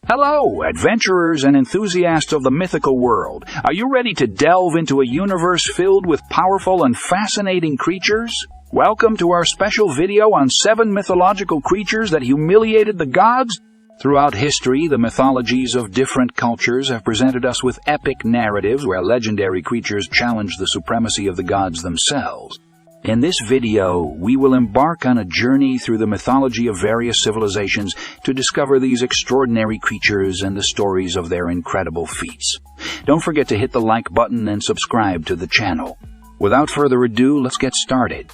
Hello, adventurers and enthusiasts of the mythical world. Are you ready to delve into a universe filled with powerful and fascinating creatures? Welcome to our special video on 7 mythological creatures that humiliated the gods. Throughout history, the mythologies of different cultures have presented us with epic narratives where legendary creatures challenge the supremacy of the gods themselves. In this video, we will embark on a journey through the mythology of various civilizations to discover these extraordinary creatures and the stories of their incredible feats. Don't forget to hit the like button and subscribe to the channel. Without further ado, let's get started.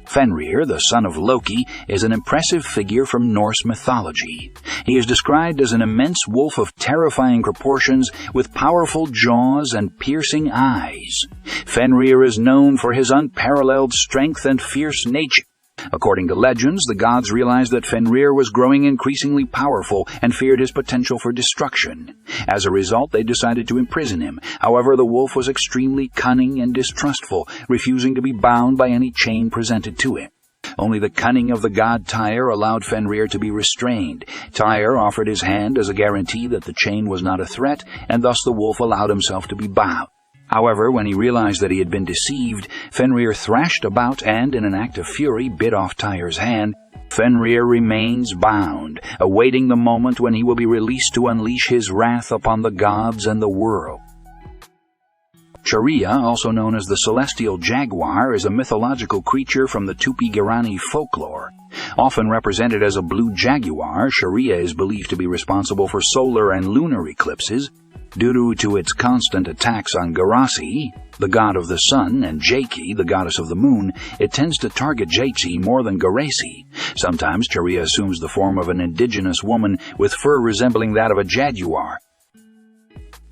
Fenrir, the son of Loki, is an impressive figure from Norse mythology. He is described as an immense wolf of terrifying proportions with powerful jaws and piercing eyes. Fenrir is known for his unparalleled strength and fierce nature. According to legends, the gods realized that Fenrir was growing increasingly powerful and feared his potential for destruction. As a result, they decided to imprison him. However, the wolf was extremely cunning and distrustful, refusing to be bound by any chain presented to him. Only the cunning of the god Tyr allowed Fenrir to be restrained. Tyr offered his hand as a guarantee that the chain was not a threat, and thus the wolf allowed himself to be bound. However, when he realized that he had been deceived, Fenrir thrashed about and, in an act of fury, bit off Tyr's hand. Fenrir remains bound, awaiting the moment when he will be released to unleash his wrath upon the gods and the world. Sharia, also known as the celestial jaguar, is a mythological creature from the Tupi-Guarani folklore. Often represented as a blue jaguar, Sharia is believed to be responsible for solar and lunar eclipses. Due to its constant attacks on Garasi, the god of the sun, and Jaki, the goddess of the moon, it tends to target Jaki more than Garasi. Sometimes Sharia assumes the form of an indigenous woman with fur resembling that of a jaguar.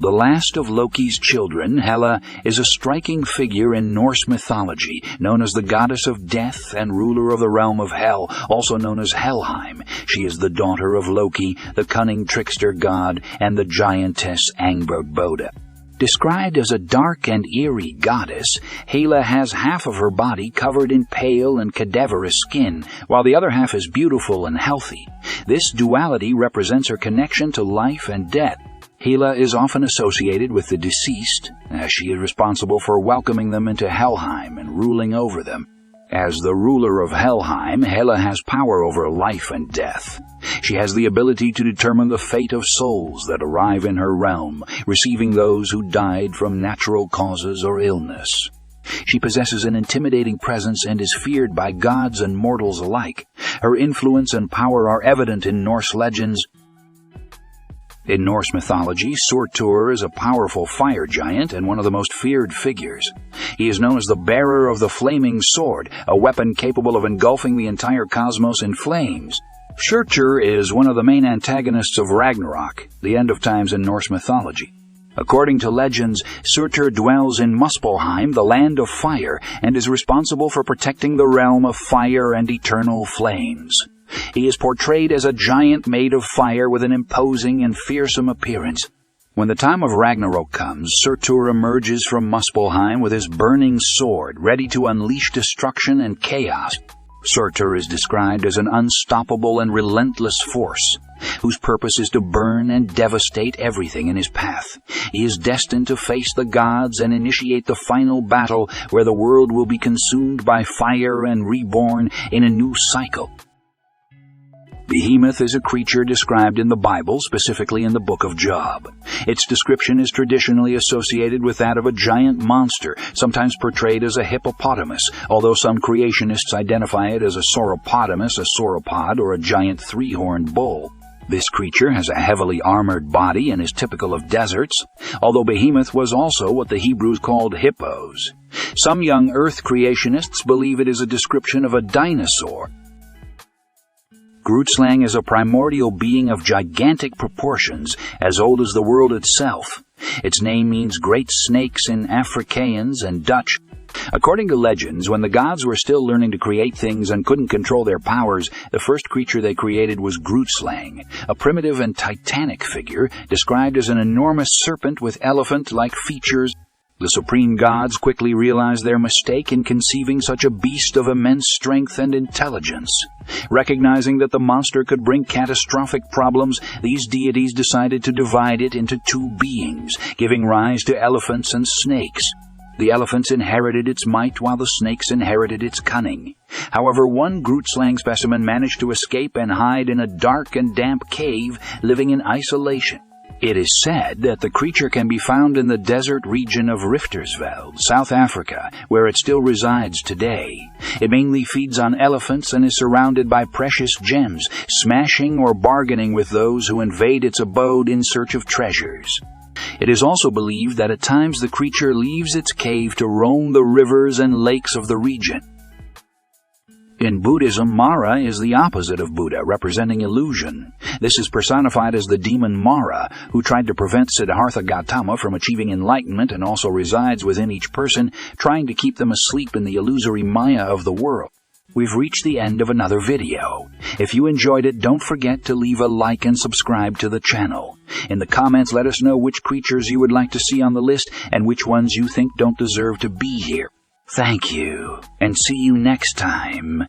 The last of Loki's children, Hela, is a striking figure in Norse mythology, known as the goddess of death and ruler of the realm of Hel, also known as Helheim. She is the daughter of Loki, the cunning trickster god, and the giantess Angbodda. Described as a dark and eerie goddess, Hela has half of her body covered in pale and cadaverous skin, while the other half is beautiful and healthy. This duality represents her connection to life and death. Hela is often associated with the deceased, as she is responsible for welcoming them into Helheim and ruling over them. As the ruler of Helheim, Hela has power over life and death. She has the ability to determine the fate of souls that arrive in her realm, receiving those who died from natural causes or illness. She possesses an intimidating presence and is feared by gods and mortals alike. Her influence and power are evident in Norse legends. In Norse mythology, Surtur is a powerful fire giant and one of the most feared figures. He is known as the bearer of the flaming sword, a weapon capable of engulfing the entire cosmos in flames. Surtur is one of the main antagonists of Ragnarok, the end of times in Norse mythology. According to legends, Surtur dwells in Muspelheim, the land of fire, and is responsible for protecting the realm of fire and eternal flames. He is portrayed as a giant made of fire with an imposing and fearsome appearance. When the time of Ragnarok comes, Surtur emerges from Muspelheim with his burning sword, ready to unleash destruction and chaos. Surtur is described as an unstoppable and relentless force, whose purpose is to burn and devastate everything in his path. He is destined to face the gods and initiate the final battle where the world will be consumed by fire and reborn in a new cycle. Behemoth is a creature described in the Bible, specifically in the book of Job. Its description is traditionally associated with that of a giant monster, sometimes portrayed as a hippopotamus, although some creationists identify it as a sauropotamus, a sauropod, or a giant three-horned bull. This creature has a heavily armored body and is typical of deserts, although Behemoth was also what the Hebrews called hippos. Some young Earth creationists believe it is a description of a dinosaur. Grootslang is a primordial being of gigantic proportions, as old as the world itself. Its name means great snakes in Afrikaans and Dutch. According to legends, when the gods were still learning to create things and couldn't control their powers, the first creature they created was Grootslang, a primitive and titanic figure described as an enormous serpent with elephant-like features. The supreme gods quickly realized their mistake in conceiving such a beast of immense strength and intelligence. Recognizing that the monster could bring catastrophic problems, these deities decided to divide it into two beings, giving rise to elephants and snakes. The elephants inherited its might while the snakes inherited its cunning. However, one Grootslang specimen managed to escape and hide in a dark and damp cave, living in isolation. It is said that the creature can be found in the desert region of Richtersveld, South Africa, where it still resides today. It mainly feeds on elephants and is surrounded by precious gems, smashing or bargaining with those who invade its abode in search of treasures. It is also believed that at times the creature leaves its cave to roam the rivers and lakes of the region. In Buddhism, Mara is the opposite of Buddha, representing illusion. This is personified as the demon Mara, who tried to prevent Siddhartha Gautama from achieving enlightenment and also resides within each person, trying to keep them asleep in the illusory maya of the world. We've reached the end of another video. If you enjoyed it, don't forget to leave a like and subscribe to the channel. In the comments, let us know which creatures you would like to see on the list and which ones you think don't deserve to be here. Thank you, and see you next time.